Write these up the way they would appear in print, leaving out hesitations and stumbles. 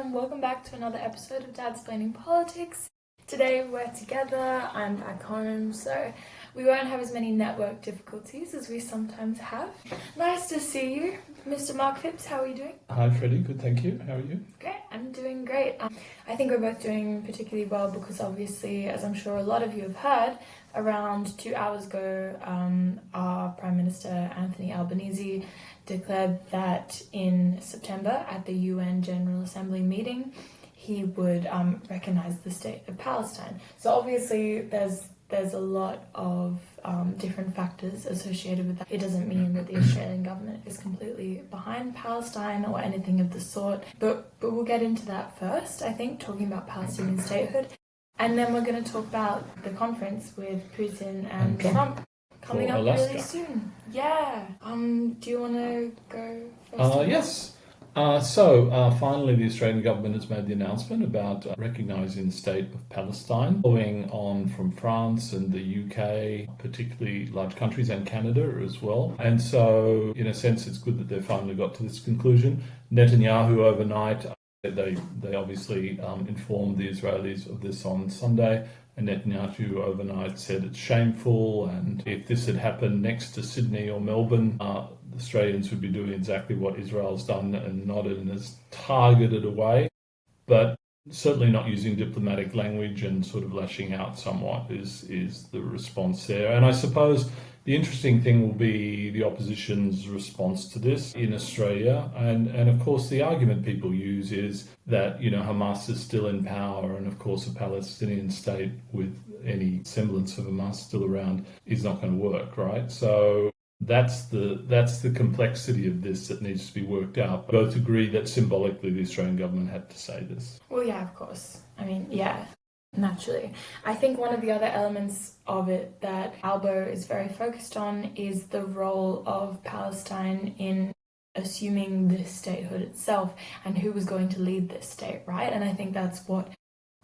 Welcome back to another episode of Dad's Explaining Politics. Today we're together, I'm back home, so we won't have as many network difficulties as we sometimes have. Nice to see you, Mr. Mark Phipps, how are you doing? Hi Freddie, good, thank you. How are you? Great, I'm doing great. I think we're both doing particularly well because obviously, as I'm sure a lot of you have heard, around 2 hours ago, our Prime Minister Anthony Albanese declared that in September at the UN General Assembly meeting, he would recognise the state of Palestine. So obviously there's a lot of different factors associated with that. It doesn't mean that the Australian government is completely behind Palestine or anything of the sort, but we'll get into that first, I think, talking about Palestinian statehood. And then we're going to talk about the conference with Putin and Trump coming up really soon. Yeah. Do you want to go first? Yes. So finally the Australian government has made the announcement about recognising the state of Palestine, following on from France and the UK, particularly large countries, and Canada as well. And so in a sense it's good that they've finally got to this conclusion. Netanyahu overnight, they obviously informed the Israelis of this on Sunday, and Netanyahu overnight said it's shameful, and if this had happened next to Sydney or Melbourne, Australians would be doing exactly what Israel's done, and not in as targeted a way, but certainly not using diplomatic language and sort of lashing out somewhat is the response there. And I suppose the interesting thing will be the opposition's response to this in Australia. And of course, the argument people use is that, Hamas is still in power, and of course a Palestinian state with any semblance of Hamas still around is not going to work, right? So that's the complexity of this that needs to be worked out. Both agree that symbolically the Australian government had to say this. Well, yeah, of course. I mean, yeah. Naturally. I think one of the other elements of it that Albo is very focused on is the role of Palestine in assuming this statehood itself and who was going to lead this state, right? And I think that's what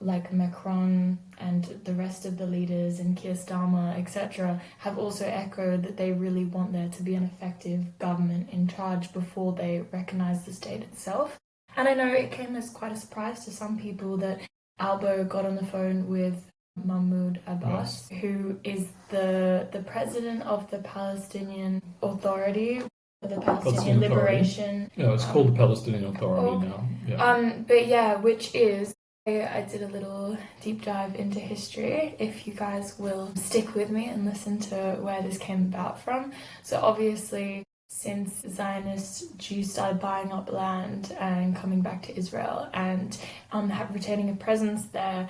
Macron and the rest of the leaders and Keir Starmer, etc., have also echoed, that they really want there to be an effective government in charge before they recognise the state itself. And I know it came as quite a surprise to some people that Albo got on the phone with Mahmoud Abbas, yes, who is the president of the Palestinian Authority, the Palestinian Liberation. Yeah, it's called the Palestinian Authority now. Yeah. But yeah, which is, I did a little deep dive into history, if you guys will stick with me and listen to where this came about from. So obviously, since Zionist Jews started buying up land and coming back to Israel and retaining a presence there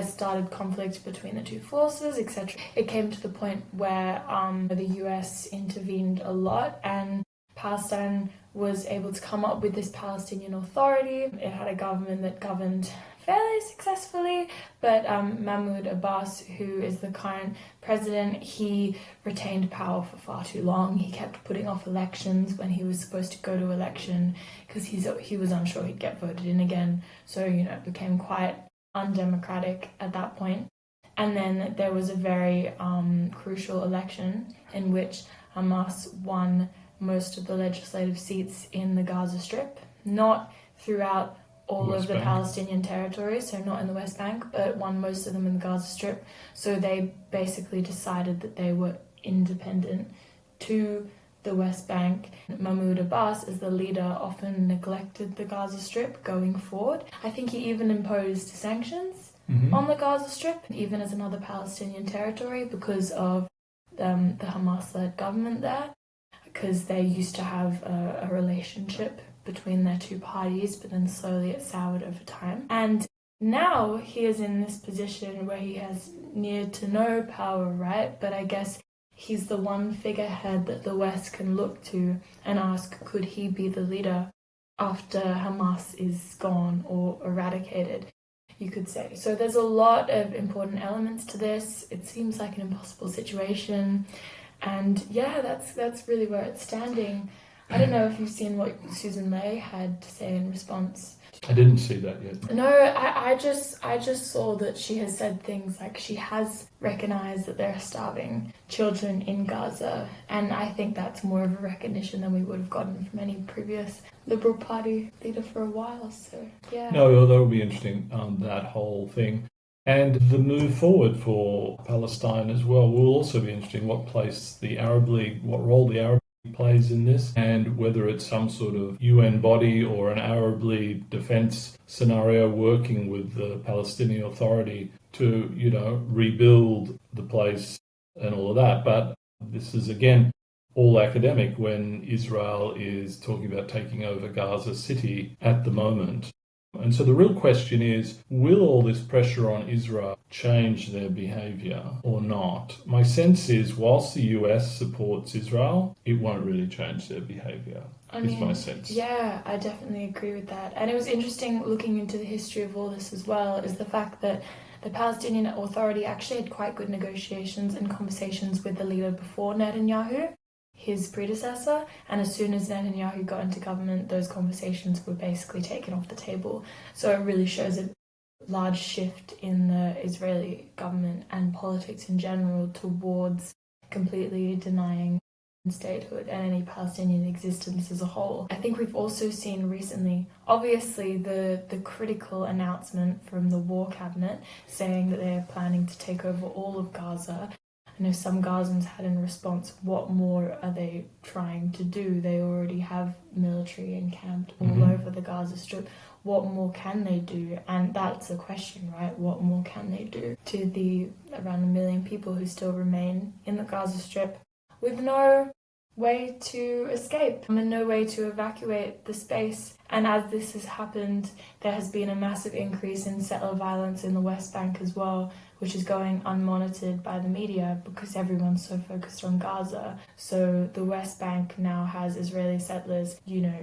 started conflict between the two forces, etc. It came to the point where the US intervened a lot, and Palestine was able to come up with this Palestinian Authority. It had a government that governed fairly successfully, but Mahmoud Abbas, who is the current president, he retained power for far too long. He kept putting off elections when he was supposed to go to election because he was unsure he'd get voted in again. So, it became quite undemocratic at that point. And then there was a very crucial election in which Hamas won most of the legislative seats in the Gaza Strip, not throughout all of the Palestinian territories, so not in the West Bank, but won most of them in the Gaza Strip. So they basically decided that they were independent to the West Bank. Mahmoud Abbas, as the leader, often neglected the Gaza Strip going forward. I think he even imposed sanctions on the Gaza Strip, even as another Palestinian territory, because of the Hamas-led government there, because they used to have a relationship between their two parties, but then slowly it soured over time. And now he is in this position where he has near to no power, right? But I guess he's the one figurehead that the West can look to and ask, could he be the leader after Hamas is gone or eradicated, you could say. So there's a lot of important elements to this. It seems like an impossible situation. And yeah, that's really where it's standing. I don't know if you've seen what Susan Ley had to say in response. I didn't see that yet. No, I just saw that she has said things like she has recognized that there are starving children in Gaza, and I think that's more of a recognition than we would have gotten from any previous Liberal Party leader for a while. So yeah. No, that will be interesting, that whole thing. And the move forward for Palestine as well will also be interesting. What role the Arab League plays in this, and whether it's some sort of UN body or an Arab League defense scenario working with the Palestinian Authority to, rebuild the place and all of that. But this is, again, all academic when Israel is talking about taking over Gaza City at the moment. And so the real question is, will all this pressure on Israel change their behavior or not? My sense is, whilst the US supports Israel, it won't really change their behavior, is my sense. Yeah, I definitely agree with that. And it was interesting looking into the history of all this as well, is the fact that the Palestinian Authority actually had quite good negotiations and conversations with the leader before Netanyahu, his predecessor, and as soon as Netanyahu got into government, those conversations were basically taken off the table. So it really shows a large shift in the Israeli government and politics in general towards completely denying statehood and any Palestinian existence as a whole. I think we've also seen recently, obviously, the critical announcement from the War Cabinet saying that they're planning to take over all of Gaza. I know some Gazans had in response, what more are they trying to do? They already have military encamped all over the Gaza Strip. What more can they do? And that's the question, right? What more can they do to the around 1 million people who still remain in the Gaza Strip with no way to escape and no way to evacuate the space? And as this has happened, there has been a massive increase in settler violence in the West Bank as well, which is going unmonitored by the media because everyone's so focused on Gaza. So the West Bank now has Israeli settlers,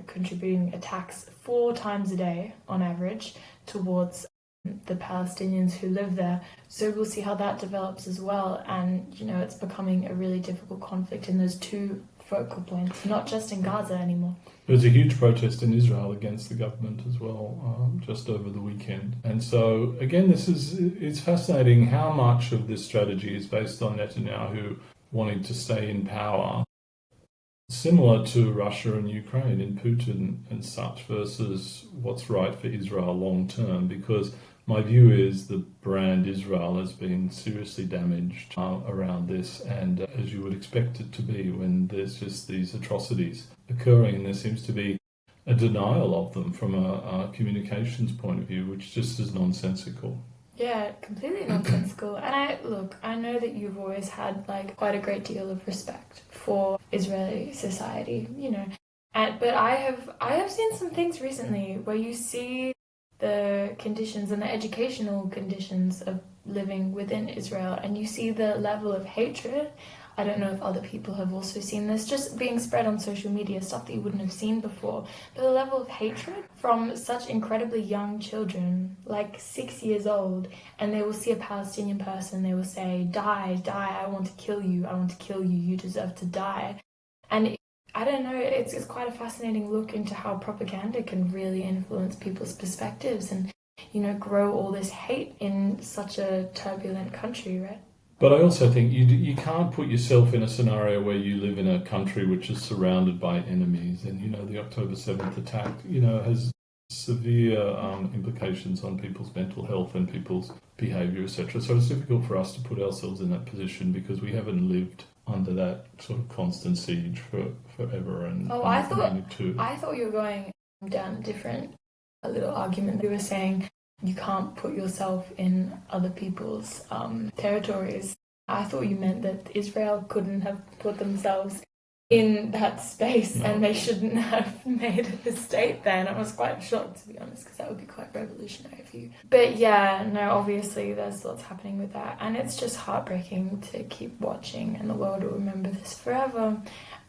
contributing attacks 4 times a day on average towards the Palestinians who live there. So we'll see how that develops as well. And, it's becoming a really difficult conflict in those two focal points, not just in Gaza anymore. There's a huge protest in Israel against the government as well, just over the weekend. And so, again, it's fascinating how much of this strategy is based on Netanyahu wanting to stay in power, similar to Russia and Ukraine and Putin and such, versus what's right for Israel long term, because my view is the brand Israel has been seriously damaged around this, and as you would expect it to be when there's just these atrocities occurring, and there seems to be a denial of them from a communications point of view, which just is nonsensical. Yeah, completely nonsensical. And I know that you've always had quite a great deal of respect for Israeli society, but I have seen some things recently where you see the conditions and the educational conditions of living within Israel, and you see the level of hatred. I don't know if other people have also seen this, just being spread on social media, stuff that you wouldn't have seen before. But the level of hatred from such incredibly young children, 6 years old, and they will see a Palestinian person, they will say, die, I want to kill you, you deserve to die. And I don't know, it's quite a fascinating look into how propaganda can really influence people's perspectives and, grow all this hate in such a turbulent country, right? But I also think you can't put yourself in a scenario where you live in a country which is surrounded by enemies. And, the October 7th attack, has severe implications on people's mental health and people's behaviour, etc. So it's difficult for us to put ourselves in that position because we haven't lived under that sort of constant siege forever. And I thought you were going down a little argument. You were saying you can't put yourself in other people's territories. I thought you meant that Israel couldn't have put themselves in that space and they shouldn't have made a state there. And I was quite shocked, to be honest, because that would be quite revolutionary for you. But yeah, no, obviously there's lots happening with that. And it's just heartbreaking to keep watching, and the world will remember this forever.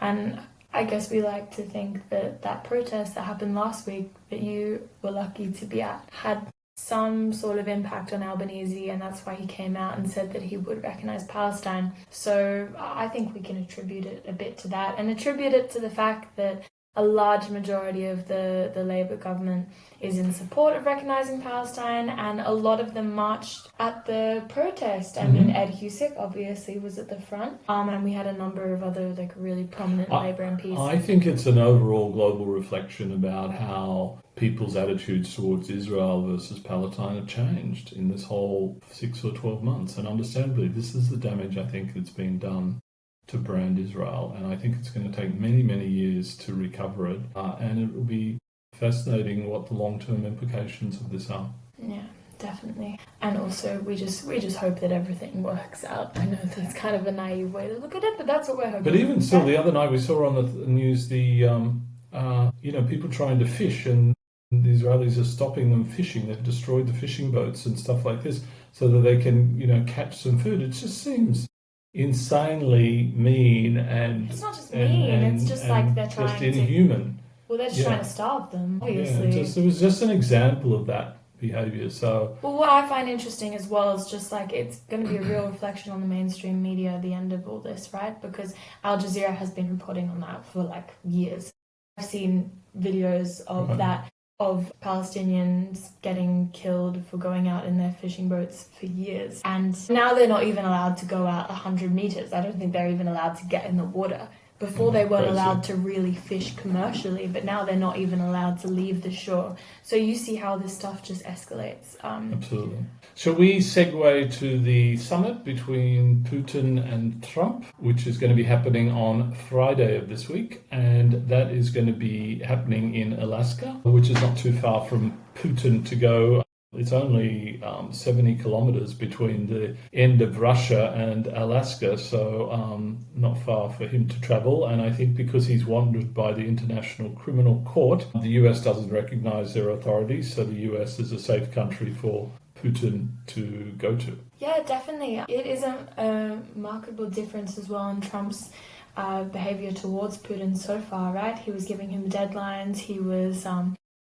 And I guess we like to think that protest that happened last week that you were lucky to be at had some sort of impact on Albanese, and that's why he came out and said that he would recognise Palestine. So I think we can attribute it a bit to that, and attribute it to the fact that a large majority of the Labour government is in support of recognising Palestine, and a lot of them marched at the protest. I mean, Ed Husic obviously was at the front, and we had a number of other like really prominent Labour MPs. I think it's an overall global reflection about how people's attitudes towards Israel versus Palestine have changed in this whole 6 or 12 months, and understandably, this is the damage I think that's being done to brand Israel, and I think it's going to take many, many years to recover it, and it will be fascinating what the long-term implications of this are. Yeah, definitely. And also, we just hope that everything works out. I know that's kind of a naive way to look at it, but that's what we're hoping. But even still, the other night we saw on the news people trying to fish, and the Israelis are stopping them fishing. They've destroyed the fishing boats and stuff like this so that they can, catch some food. It just seems insanely mean, and it's not just mean, it's just like they're trying just inhuman. Well, they're just trying to starve them, obviously. Yeah, it was just an example of that behaviour. So, well, what I find interesting as well is just like it's going to be a real reflection on the mainstream media at the end of all this, right? Because Al Jazeera has been reporting on that for like years. I've seen videos of that, of Palestinians getting killed for going out in their fishing boats for years. And now they're not even allowed to go out 100 meters. I don't think they're even allowed to get in the water. Before they weren't allowed to really fish commercially, but now they're not even allowed to leave the shore. So you see how this stuff just escalates. Absolutely. Shall we segue to the summit between Putin and Trump, which is going to be happening on Friday of this week, and that is going to be happening in Alaska, which is not too far from Putin to go. It's only 70 kilometers between the end of Russia and Alaska, so not far for him to travel. And I think because he's wanted by the International Criminal Court, the US doesn't recognize their authorities, so the US is a safe country for Putin to go to. Yeah, definitely. It is a remarkable difference as well in Trump's behavior towards Putin so far, right? He was giving him deadlines, he was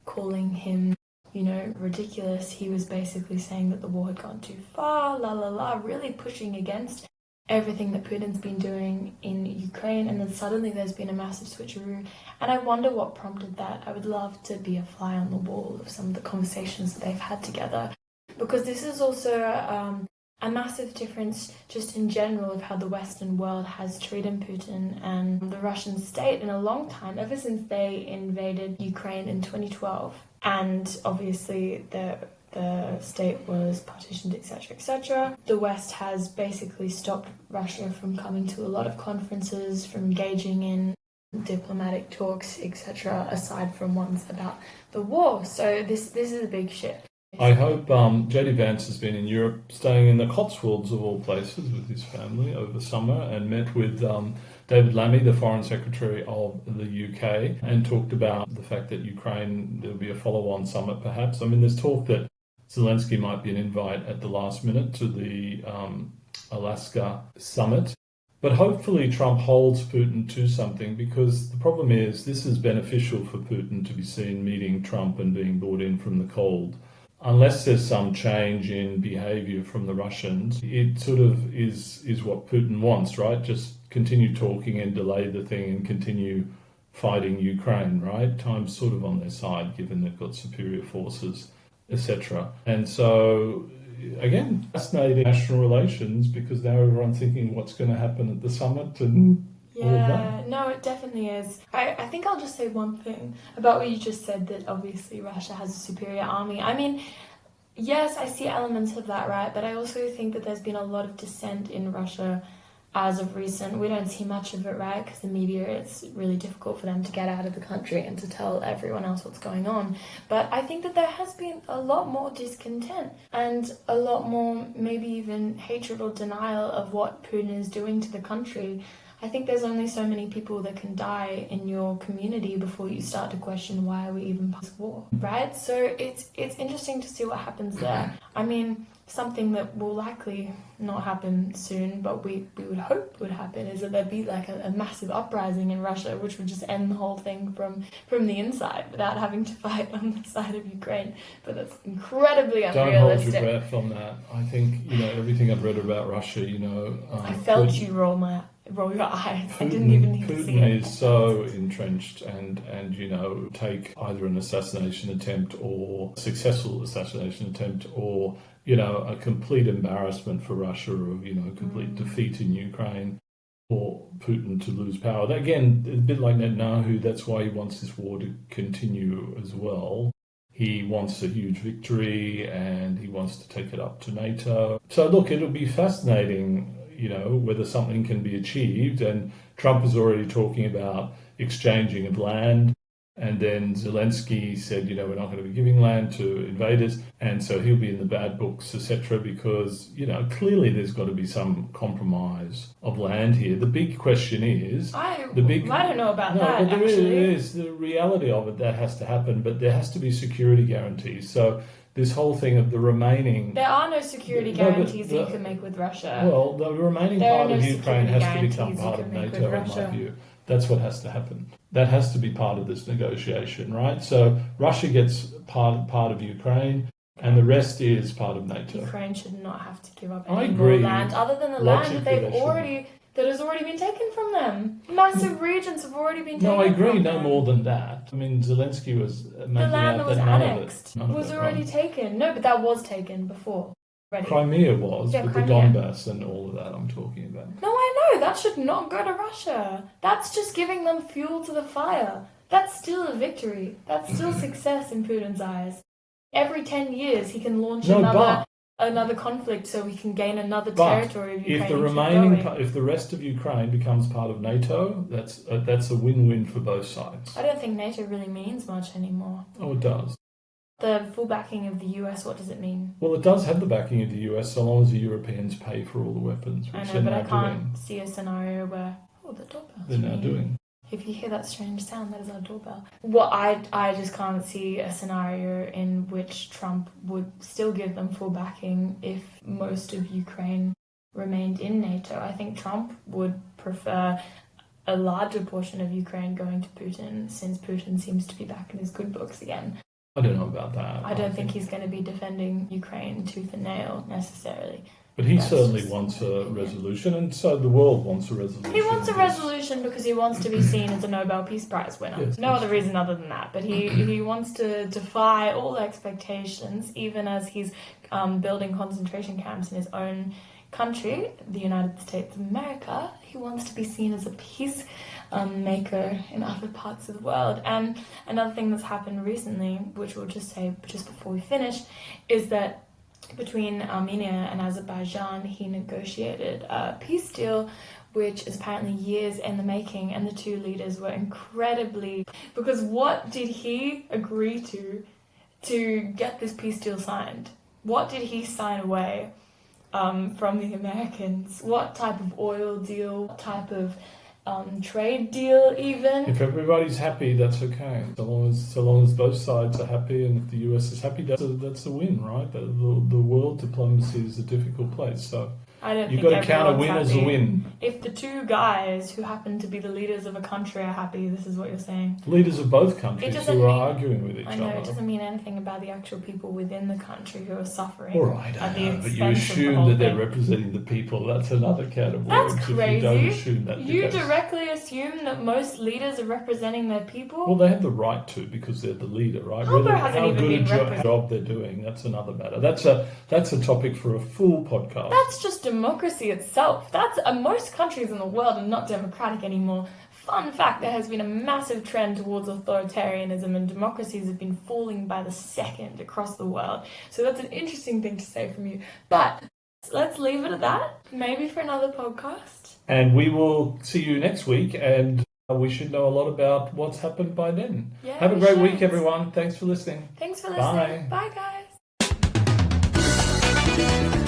calling him ridiculous. He was basically saying that the war had gone too far, really pushing against everything that Putin's been doing in Ukraine, and then suddenly there's been a massive switcheroo. And I wonder what prompted that. I would love to be a fly on the wall of some of the conversations that they've had together, because this is also a massive difference just in general of how the Western world has treated Putin and the Russian state in a long time, ever since they invaded Ukraine in 2012. And obviously the state was partitioned, etc., etc. The West has basically stopped Russia from coming to a lot of conferences, from engaging in diplomatic talks, etc., aside from ones about the war. So this is a big shift. I hope JD Vance has been in Europe, staying in the Cotswolds of all places with his family over summer, and met with David Lammy, the Foreign Secretary of the UK, and talked about the fact that Ukraine, there'll be a follow-on summit perhaps. I mean, there's talk that Zelensky might be an invite at the last minute to the Alaska summit. But hopefully Trump holds Putin to something, because the problem is this is beneficial for Putin to be seen meeting Trump and being brought in from the cold. Unless there's some change in behavior from the Russians, it sort of is what Putin wants, right? Just continue talking and delay the thing and continue fighting Ukraine, right? Time's sort of on their side, given they've got superior forces, etc. And so, again, fascinating national relations, because now everyone's thinking what's going to happen at the summit and all of that. No, it definitely is. I think I'll just say one thing about what you just said, that obviously Russia has a superior army. I mean, yes, I see elements of that, right? But I also think that there's been a lot of dissent in Russia as of recent. We don't see much of it, right? Because the media, it's really difficult for them to get out of the country and to tell everyone else what's going on. But I think that there has been a lot more discontent and a lot more maybe even hatred or denial of what Putin is doing to the country. I think there's only so many people that can die in your community before you start to question, why are we even past war, right? So it's interesting to see what happens there. I mean, something that will likely not happen soon, but we would hope would happen, is that there'd be like a massive uprising in Russia, which would just end the whole thing from the inside without having to fight on the side of Ukraine. But that's incredibly unrealistic. Don't hold your breath on that. I think, everything I've read about Russia, I felt you roll roll your eyes. I didn't even need to see Putin it. is so entrenched and take either an assassination attempt or successful assassination attempt or, a complete embarrassment for Russia of, complete defeat in Ukraine for Putin to lose power. Again, a bit like Netanyahu, that's why he wants this war to continue as well. He wants a huge victory and he wants to take it up to NATO. So look, it'll be fascinating, whether something can be achieved. And Trump is already talking about exchanging of land. And then Zelensky said, we're not going to be giving land to invaders. And so he'll be in the bad books, etc., because, clearly there's got to be some compromise of land here. The big question is... I don't know about that, but actually. There is the reality of it. That has to happen, but there has to be security guarantees. So this whole thing of the remaining... There are no security guarantees that you can make with Russia. Well, the remaining part of Ukraine has to become part of NATO, in my view. That's what has to happen. That has to be part of this negotiation, right? So Russia gets part of Ukraine, and the rest is part of NATO. Ukraine should not have to give up I any agree. more land other than the land that has already been taken from them. Massive regions have already been taken from them. No, I agree. No more than that. I mean, Zelensky was making the land out that was annexed was already taken. No, but that was taken before. Ready. Crimea was, but Crimea. the Donbass and all of that I'm talking about. No, I know. That should not go to Russia. That's just giving them fuel to the fire. That's still a victory. That's still success in Putin's eyes. Every 10 years he can launch another conflict so we can gain another territory of Ukraine. If the rest of Ukraine becomes part of NATO, that's a win-win for both sides. I don't think NATO really means much anymore. Oh, it does. The full backing of the US, what does it mean? Well, it does have the backing of the US so long as the Europeans pay for all the weapons, which I know, but I can't see a scenario where the doorbell's they're now doing. If you hear that strange sound, that is our doorbell. Well, I just can't see a scenario in which Trump would still give them full backing if most of Ukraine remained in NATO. I think Trump would prefer a larger portion of Ukraine going to Putin, since Putin seems to be back in his good books again. I don't know about that. I don't think he's going to be defending Ukraine tooth and nail necessarily. But he certainly wants a resolution, and so the world wants a resolution. He wants a resolution because he wants to be seen as a Nobel Peace Prize winner. Yes, no other reason other than that. But he wants to defy all expectations, even as he's building concentration camps in his own country, the United States of America. He wants to be seen as a peace maker in other parts of the world. And another thing that's happened recently, which we'll just say just before we finish, is that between Armenia and Azerbaijan, he negotiated a peace deal, which is apparently years in the making, and the two leaders were incredibly... Because what did he agree to get this peace deal signed? What did he sign away from the Americans? What type of oil deal? What type of trade deal even? If everybody's happy, that's okay. So long as both sides are happy, and if the US is happy, that's a win, right? The world diplomacy is a difficult place, so I don't you've think got to count a win happy. as a win. If the two guys who happen to be the leaders of a country are happy, this is what you're saying. Leaders of both countries who are arguing with each other. I know, it doesn't mean anything about the actual people within the country who are suffering. All right, I know, but you assume that they're representing the people. That's another can of worms. That's crazy. If you don't assume that. You directly assume that most leaders are representing their people? Well, they have the right to, because they're the leader, right? How good a job they're doing, that's another matter. That's a topic for a full podcast. That's just democracy itself. That's most countries in the world are not democratic anymore. Fun fact, there has been a massive trend towards authoritarianism, and democracies have been falling by the second across the world. So that's an interesting thing to say from you. But let's leave it at that. Maybe for another podcast. And we will see you next week, and we should know a lot about what's happened by then. Yeah, have a great week, everyone. Thanks for listening. Thanks for listening. Bye. Bye, guys.